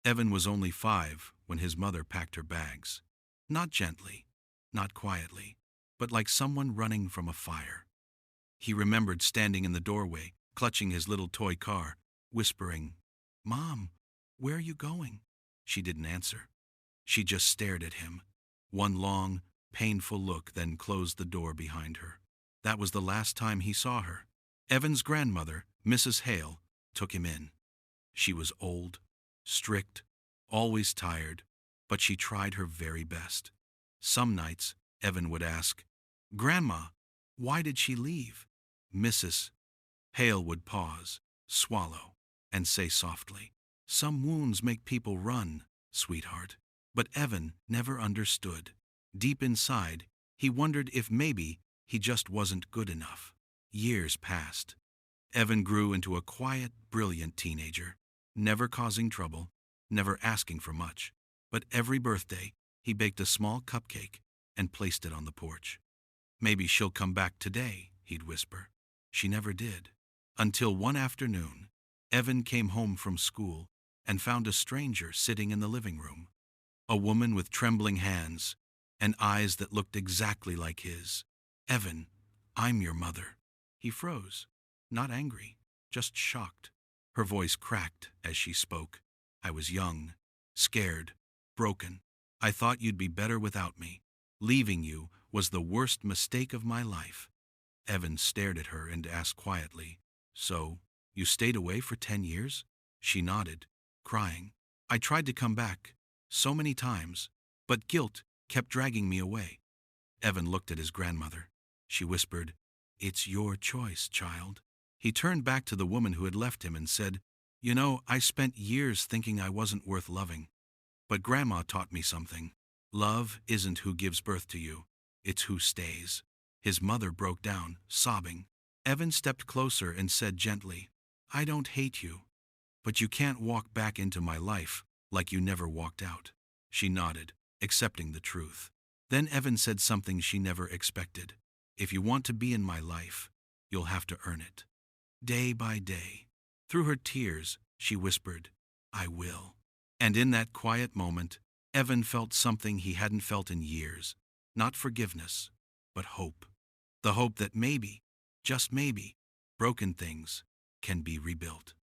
Evan was only 5 when his mother packed her bags. Not gently, not quietly, but like someone running from a fire. He remembered standing in the doorway, clutching his little toy car, whispering, "Mom, where are you going?" She didn't answer. She just stared at him. One long, painful look, then closed the door behind her. That was the last time he saw her. Evan's grandmother, Mrs. Hale, took him in. She was old, strict, always tired, but she tried her very best. Some nights, Evan would ask, "Grandma, why did she leave?" Mrs. Hale would pause, swallow, and say softly, "Some wounds make people run, sweetheart." But Evan never understood. Deep inside, he wondered if maybe he just wasn't good enough. Years passed. Evan grew into a quiet, brilliant teenager, never causing trouble, never asking for much. But every birthday, he baked a small cupcake and placed it on the porch. "Maybe she'll come back today," he'd whisper. She never did. Until one afternoon, Evan came home from school and found a stranger sitting in the living room. A woman with trembling hands and eyes that looked exactly like his. "Evan, I'm your mother." He froze, not angry, just shocked. Her voice cracked as she spoke. "I was young, scared, broken. I thought you'd be better without me. Leaving you was the worst mistake of my life." Evan stared at her and asked quietly, "So, you stayed away for 10 years?" She nodded, crying. "I tried to come back, so many times, but guilt kept dragging me away." Evan looked at his grandmother. She whispered, "It's your choice, child." He turned back to the woman who had left him and said, "You know, I spent years thinking I wasn't worth loving. But Grandma taught me something. Love isn't who gives birth to you, it's who stays." His mother broke down, sobbing. Evan stepped closer and said gently, "I don't hate you, but you can't walk back into my life like you never walked out." She nodded, accepting the truth. Then Evan said something she never expected. "If you want to be in my life, you'll have to earn it. Day by day." Through her tears, she whispered, "I will." And in that quiet moment, Evan felt something he hadn't felt in years. Not forgiveness, but hope. The hope that maybe, just maybe, broken things can be rebuilt.